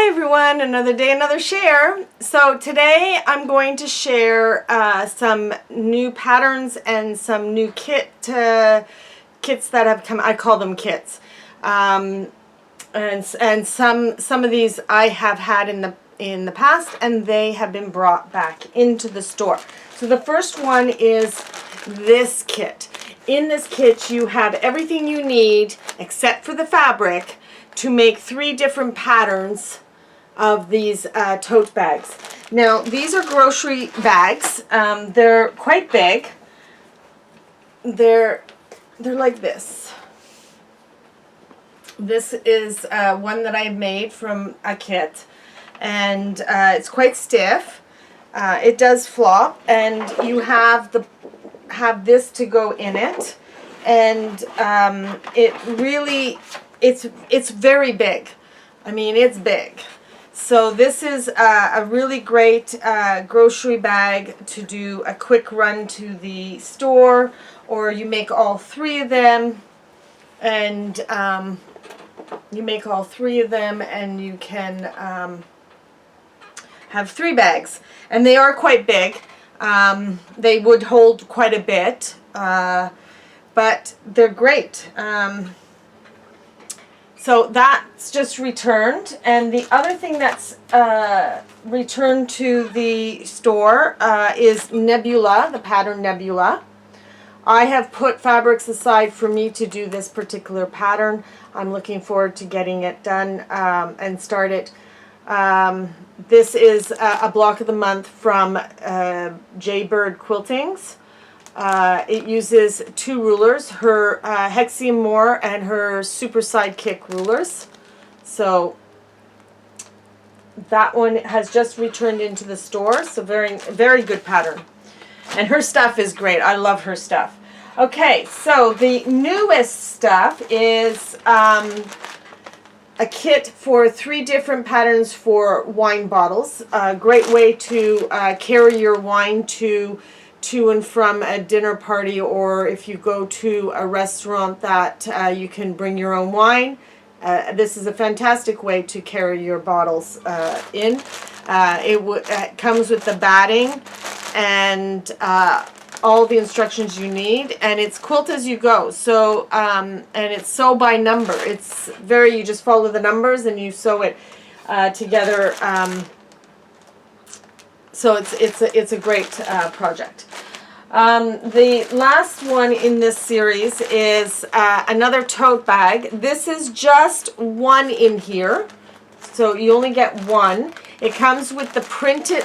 Hi everyone, another day, another share. So today I'm going to share some new patterns and some new kits that have come. I call them kits, and some of these I have had in the past, and they have been brought back into the store. So the first one is this kit. In this kit you have everything you need except for the fabric to make 3 different patterns of these tote bags. Now these are grocery bags. They're quite big. They're like this. This is one that I made from a kit, and it's quite stiff. It does flop, and you have this to go in it, and it's very big. I mean, it's big. So this is a really great grocery bag to do a quick run to the store, or you make all 3 of them, and you can have 3 bags, and they are quite big. They would hold quite a bit, but they're great. So that's just returned, and the other thing that's returned to the store is Nebula, the pattern Nebula. I have put fabrics aside for me to do this particular pattern. I'm looking forward to getting it done and started. This is a block of the month from Jaybird Quiltings. It uses 2 rulers, her Hexium Moore and her Super Sidekick rulers. So that one has just returned into the store. So very good pattern. And her stuff is great. I love her stuff. Okay, so the newest stuff is a kit for 3 different patterns for wine bottles. A great way to carry your wine to and from a dinner party, or if you go to a restaurant that you can bring your own wine. This is a fantastic way to carry your bottles in. It comes with the batting and all the instructions you need, and it's quilt as you go. So and it's sew by number. It's you just follow the numbers and you sew it together. So it's a great project. The last one in this series is another tote bag. This is just 1 in here, so you only get 1. It comes with the printed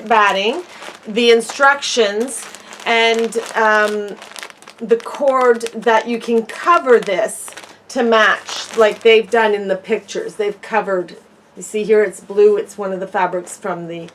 batting, the instructions, and the cord that you can cover this to match, like they've done in the pictures. They've covered. You see here it's blue. It's one of the fabrics from the.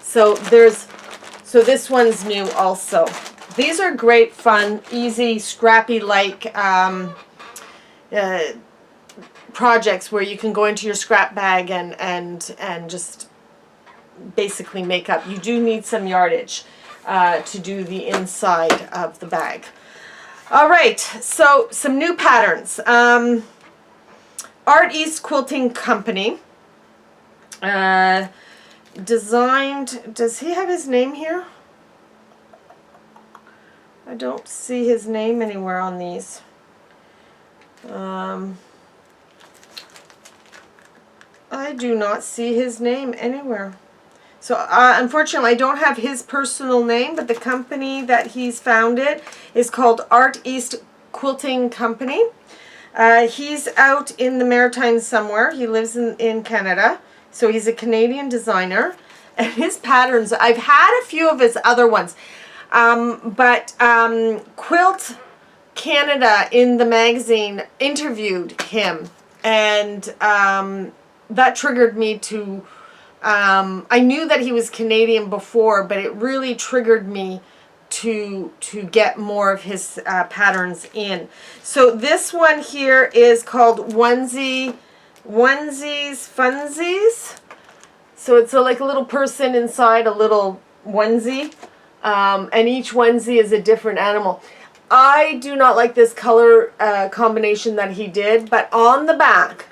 So this one's new also. These are great fun, easy, scrappy-like projects where you can go into your scrap bag and just basically make up. You do need some yardage to do the inside of the bag. All right, so some new patterns. East Quilting Company. Designed, does he have his name here? I don't see his name anywhere on these. I do not see his name anywhere. So unfortunately I don't have his personal name, but the company that he's founded is called East Quilting Company. He's out in the Maritimes somewhere. He lives in Canada. So he's a Canadian designer, and his patterns, I've had a few of his other ones, but Quilt Canada in the magazine interviewed him, and that triggered me to, I knew that he was Canadian before, but it really triggered me to get more of his patterns in. So this one here is called Onesies Funsies. So it's like a little person inside a little onesie, and each onesie is a different animal. I do not like this color combination that he did, but on the back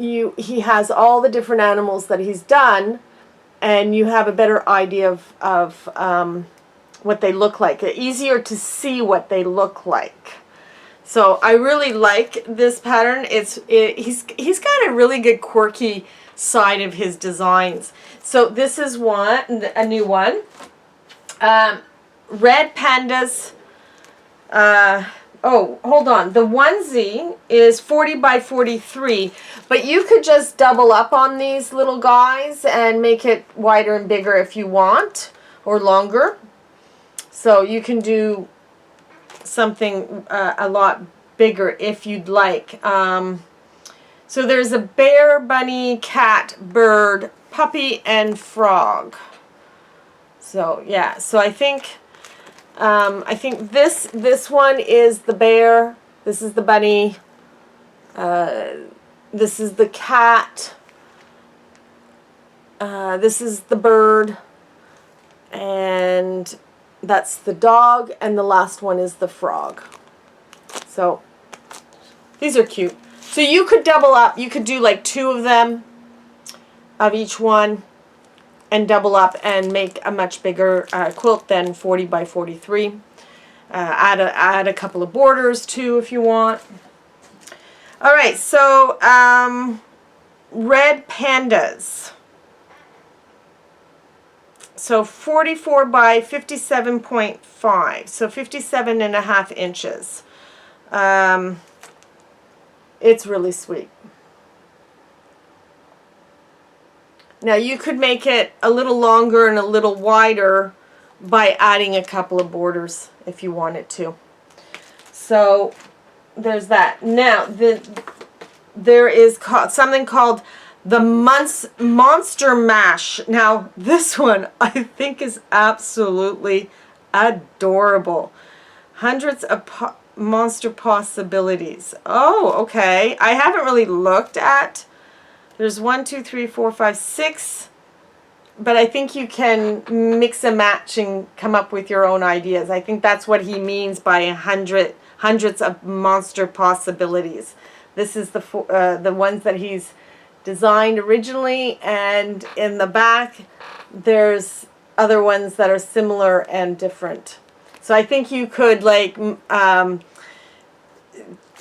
he has all the different animals that he's done, and you have a better idea of what they look like. Easier to see what they look like. So I really like this pattern. He's got a really good quirky side of his designs. So this is a new one. Red pandas. Oh, hold on. The onesie is 40 by 43, but you could just double up on these little guys and make it wider and bigger if you want, or longer. So you can do something a lot bigger if you'd like. So there's a bear, bunny, cat, bird, puppy, and frog. So yeah, so I think this one is the bear, this is the bunny, this is the cat, this is the bird, and that's the dog, and the last one is the frog. So these are cute. So you could double up, you could do like 2 of them of each one and double up and make a much bigger quilt than 40 by 43. Add a couple of borders too if you want. All right, so red pandas. So 44 by 57.5, so 57.5 inches. It's really sweet. Now you could make it a little longer and a little wider by adding a couple of borders if you wanted to. So there's that. Now there is something called the Monster Mash. Now this one I think is absolutely adorable. Hundreds of monster possibilities. Oh, okay. I haven't really looked at. There's 1, 2, 3, 4, 5, 6, but I think you can mix and match and come up with your own ideas. I think that's what he means by hundreds of monster possibilities. This is the ones that he's designed originally, and in the back there's other ones that are similar and different. So I think you could like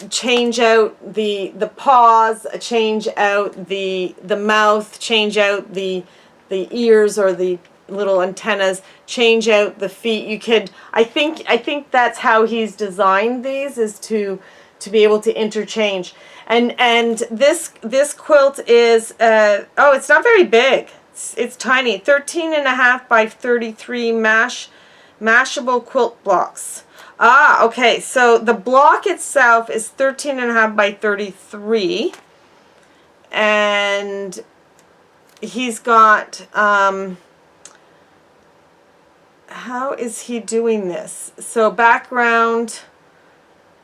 change out the paws, change out the mouth, change out the ears or the little antennas, change out the feet. You could, I think that's how he's designed these, is to be able to interchange. And this quilt is oh, it's not very big. It's tiny. 13.5 by 33 mashable quilt blocks. Ah, okay, so the block itself is 13.5 by 33, and he's got, how is he doing this? So background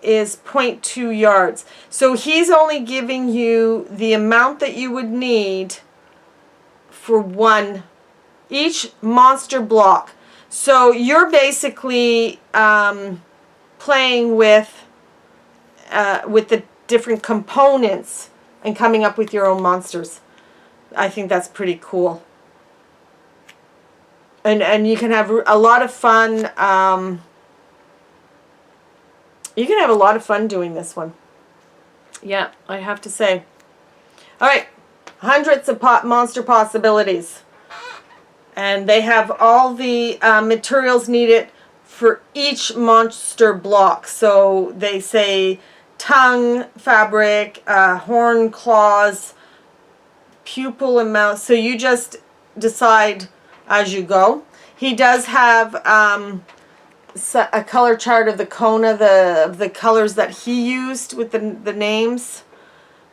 is 0.2 yards. So he's only giving you the amount that you would need for each monster block. So you're basically playing with the different components and coming up with your own monsters. I think that's pretty cool. And you can have a lot of fun. You can have a lot of fun doing this one. Yeah, I have to say. All right, hundreds of monster possibilities. And they have all the materials needed for each monster block. So they say tongue, fabric, horn, claws, pupil, and mouth. So you just decide as you go. He does have a color chart of the Kona, the colors that he used with the names.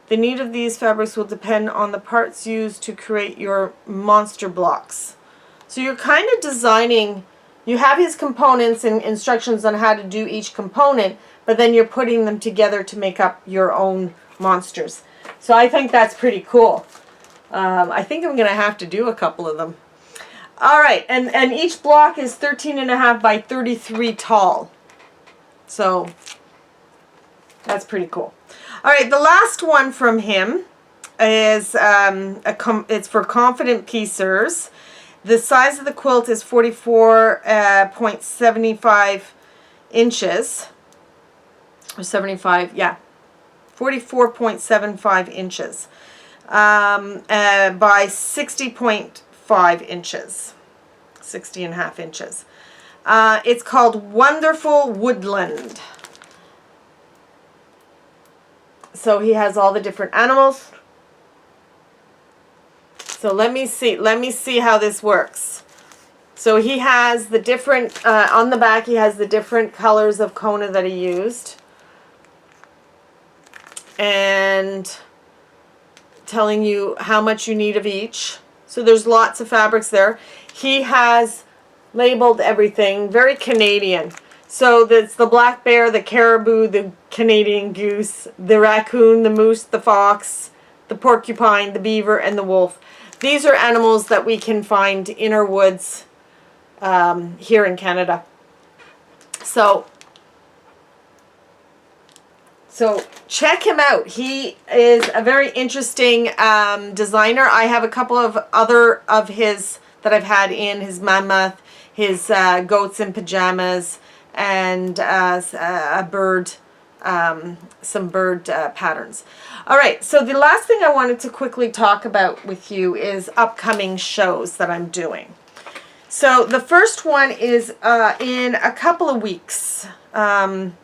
The need of these fabrics will depend on the parts used to create your monster blocks. So you're kind of designing, you have his components and instructions on how to do each component, but then you're putting them together to make up your own monsters. So I think that's pretty cool. I think I'm going to have to do a couple of them. All right, and each block is 13.5 by 33 tall. So that's pretty cool. All right, the last one from him is it's for confident piecers. The size of the quilt is 44.75 inches. Or 75, yeah. 44.75 inches. By 60.5 inches. 60.5 inches. It's called Wonderful Woodland. So he has all the different animals. So let me see how this works. So he has the different, on the back he has the different colors of Kona that he used. And telling you how much you need of each. So there's lots of fabrics there. He has labeled everything, very Canadian. So that's the black bear, the caribou, the Canadian goose, the raccoon, the moose, the fox, the porcupine, the beaver, and the wolf. These are animals that we can find in our woods here in Canada. So check him out. He is a very interesting designer. I have a couple of other of his that I've had in, his mammoth, his goats in pajamas, and a bird, some bird patterns. All right, so the last thing I wanted to quickly talk about with you is upcoming shows that I'm doing. So the first one is in a couple of weeks.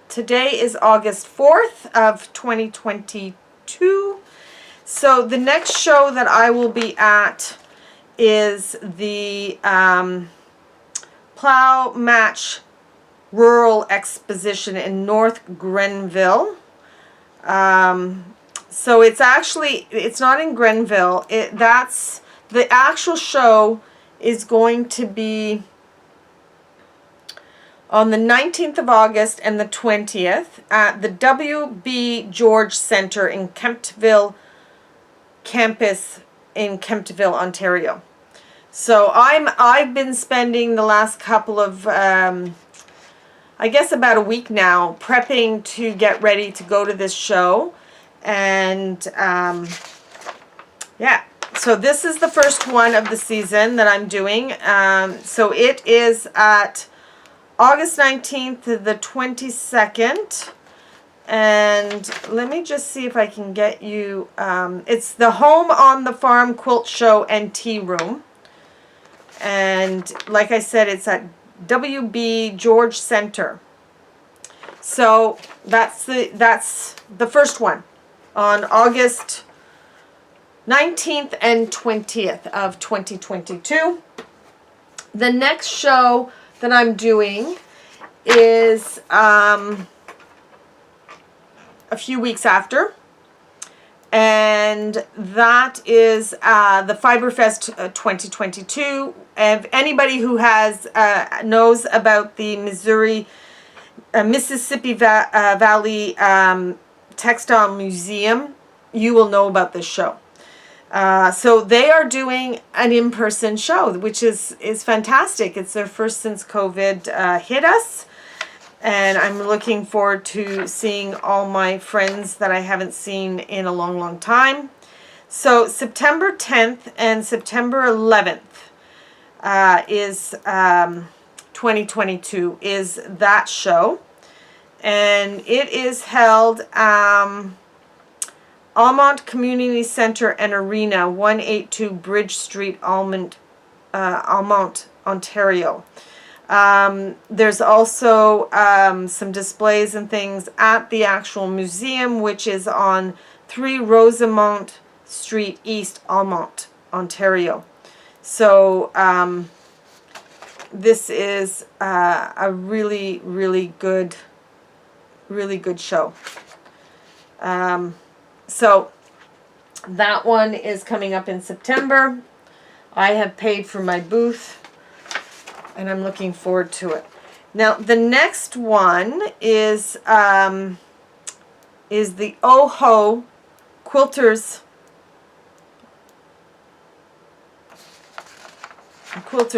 Today is August 4th of 2022. So the next show that I will be at is the Plow Match Rural Exposition in North Grenville. So it's not in Grenville. That's the actual show is going to be on the 19th of August and the 20th at the W.B. George Center in Kemptville campus in Kemptville, Ontario. So I've been spending the last couple of I guess about a week now prepping to get ready to go to this show. And yeah, so this is the first one of the season that I'm doing. So it is at August 19th to the 22nd. And let me just see if I can get you, it's the Home on the Farm Quilt Show and Tea Room. And like I said, it's at W.B. George Center. So that's the first one on August 19th and 20th of 2022. The next show that I'm doing is a few weeks after, and that is the Fiberfest 2022. If anybody who has knows about the Mississippi Valley Textile Museum, you will know about this show. So they are doing an in-person show, which is fantastic. It's their first since COVID hit us. And I'm looking forward to seeing all my friends that I haven't seen in a long, long time. So September 10th and September 11th is 2022 is that show. And it is held Almont Community Center and Arena, 182 Bridge Street, Almont, Ontario. There's also some displays and things at the actual museum, which is on 3 Rosemont Street, East Almont, Ontario. So this is a really, really good show. So that one is coming up in September. I have paid for my booth, and I'm looking forward to it. Now the next one is the OHO Quilters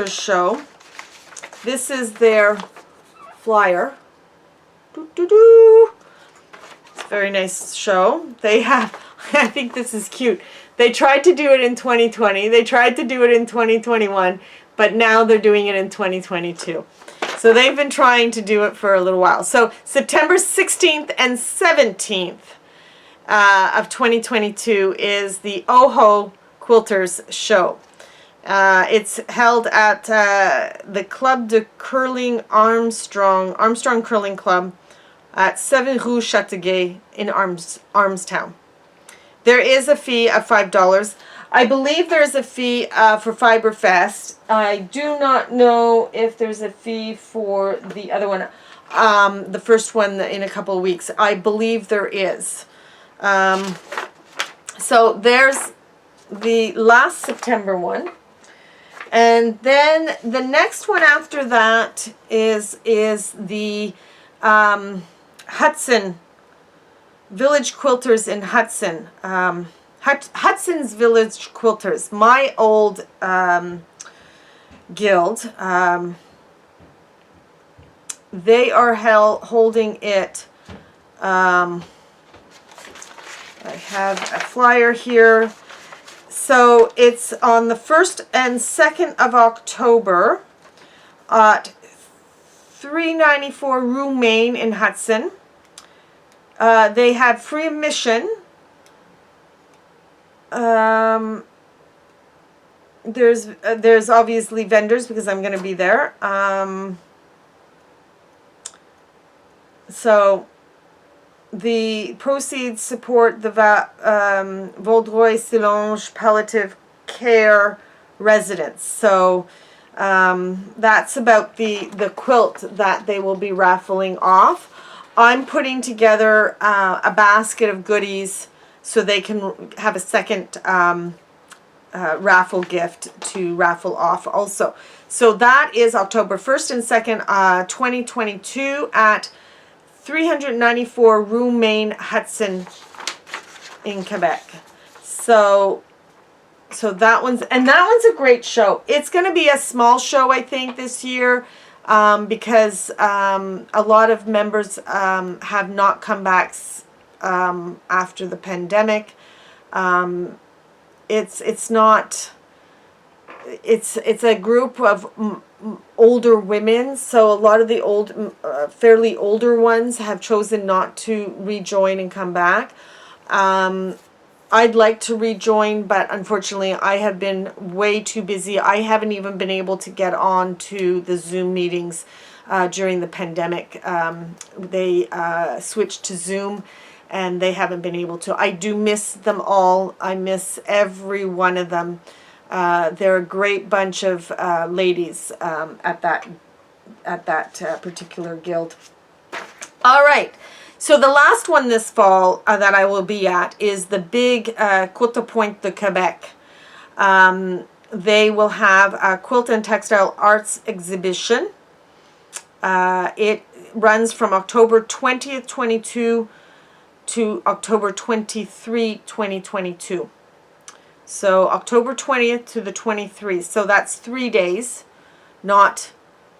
show. This is their flyer. It's a very nice show. They have, I think this is cute. They tried to do it in 2020. They tried to do it in 2021, but now they're doing it in 2022. So they've been trying to do it for a little while. So September 16th and 17th of 2022 is the OHO Quilters show. It's held at the Club de Curling Armstrong Curling Club at 7 Rue Châteauguay in Armstown. There is a fee of $5. I believe there's a fee for Fiberfest. I do not know if there's a fee for the other one, the first one in a couple of weeks. I believe there is. So there's the last September one. And then the next one after that is the Hudson Village Quilters in Hudson. Hudson's Village Quilters, my old guild. They are holding it. I have a flyer here. So it's on the 1st and 2nd of October at 394 Rue Main in Hudson. They have free admission. There's obviously vendors because I'm going to be there. So the proceeds support the Vaudreuil-Silonge Palliative Care residents. So that's about the quilt that they will be raffling off. I'm putting together a basket of goodies so they can have a second raffle gift to raffle off also. So that is October 1st and 2nd, 2022 at 394 Rue Main, Hudson in Quebec. So that one's a great show. It's going to be a small show, I think, this year because a lot of members have not come back after the pandemic. It's a group of older women, so a lot of the fairly older ones have chosen not to rejoin and come back. I'd like to rejoin, but unfortunately I have been way too busy. I haven't even been able to get on to the Zoom meetings during the pandemic. They switched to Zoom and they haven't been able to. I do miss them all. I miss every one of them. They're a great bunch of ladies at that particular guild. All right. So the last one this fall that I will be at is the big Quilt de Quebec. They will have a quilt and textile arts exhibition. It runs from October 20th, 22 to October 23, 2022. So October 20th to the 23rd. So that's 3 days, not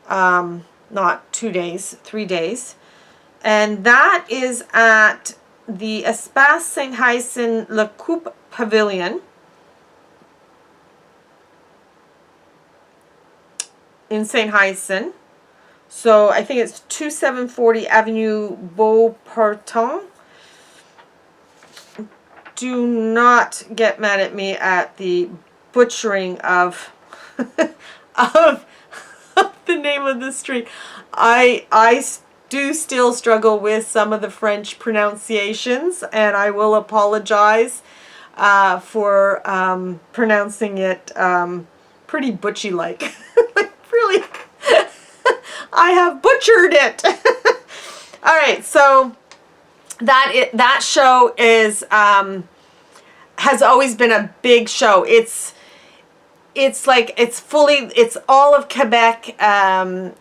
2 days, 3 days. And that is at the Espace Saint-Hyacinthe Le Coupe Pavilion in Saint-Hyacinthe. So I think it's 2740 Avenue Beauparton. Do not get mad at me at the butchering of of the name of the street. I do still struggle with some of the French pronunciations, and I will apologize for pronouncing it pretty butchy-like. Like, really, I have butchered it. All right, so that show is has always been a big show. It's all of Quebec.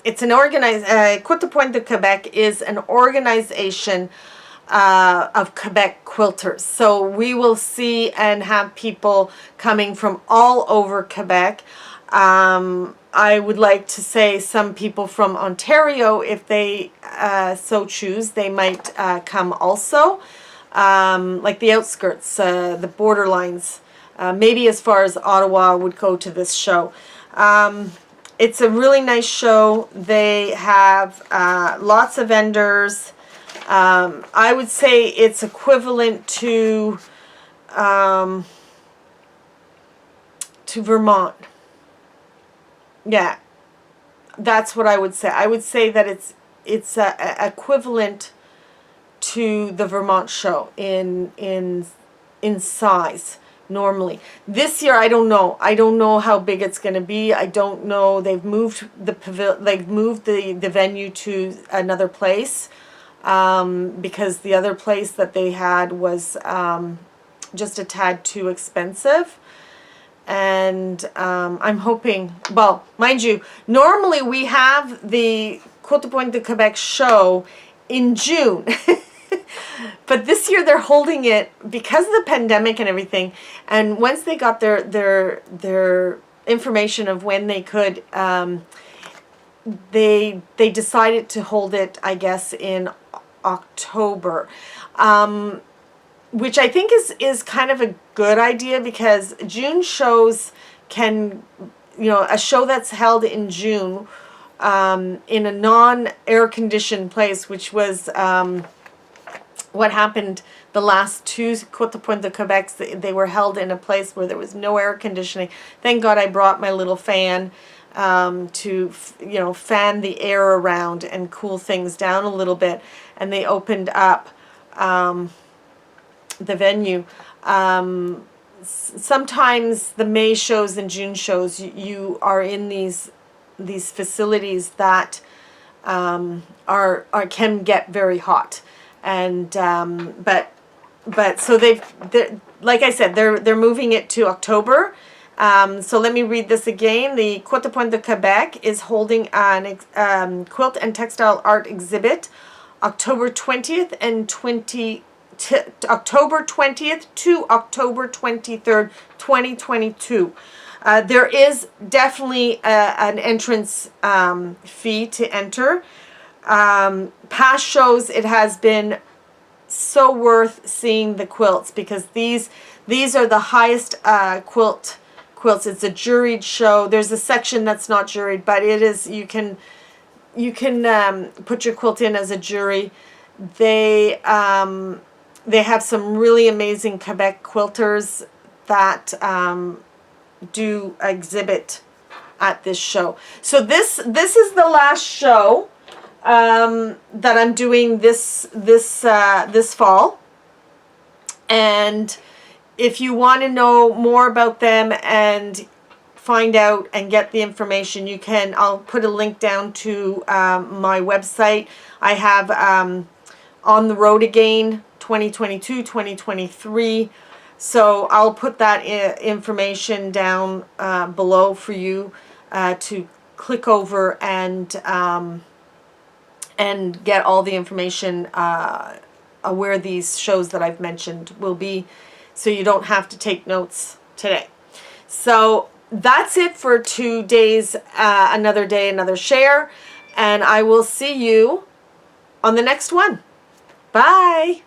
It's an organized, Quilt de Quebec is an organization of Quebec quilters. So we will see and have people coming from all over Quebec. I would like to say some people from Ontario, if they so choose, they might come also. Like the outskirts, the borderlines maybe as far as Ottawa would go to this show. It's a really nice show. They have lots of vendors. I would say it's equivalent to Vermont. Yeah, that's what I would say. I would say that it's equivalent to the Vermont show in size normally. This year I don't know. I don't know how big it's going to be. I don't know. They've moved the venue to another place because the other place that they had was just a tad too expensive. And I'm hoping, well, mind you, normally we have the Quilters de Quebec show in June. But this year they're holding it because of the pandemic and everything. And once they got their information of when they could, they decided to hold it, I guess, in October. Which I think is kind of a good idea, because June shows can, a show that's held in June in a non-air conditioned place, which was what happened the last two Quilters de Quebec. They were held in a place where there was no air conditioning. Thank God I brought my little fan to fan the air around and cool things down a little bit, and they opened up the venue. Sometimes the May shows and June shows, you are in these facilities that can get very hot, and but so they're like I said, they're moving it to October. So let me read this again. The Quilters de Quebec is holding an quilt and textile art exhibit October 20th to October 23rd, 2022. There is definitely an entrance fee to enter. Past shows, it has been so worth seeing the quilts, because these are the highest quilts. It's a juried show. There's a section that's not juried, but it is, you can put your quilt in as a jury. They have some really amazing Quebec quilters that do exhibit at this show. So this is the last show that I'm doing this fall. And if you want to know more about them and find out and get the information, you can. I'll put a link down to my website. I have On the Road Again 2022, 2023. So I'll put that information down below for you to click over and get all the information where these shows that I've mentioned will be, so you don't have to take notes today. So that's it for today's Another Day, Another Share, and I will see you on the next one. Bye.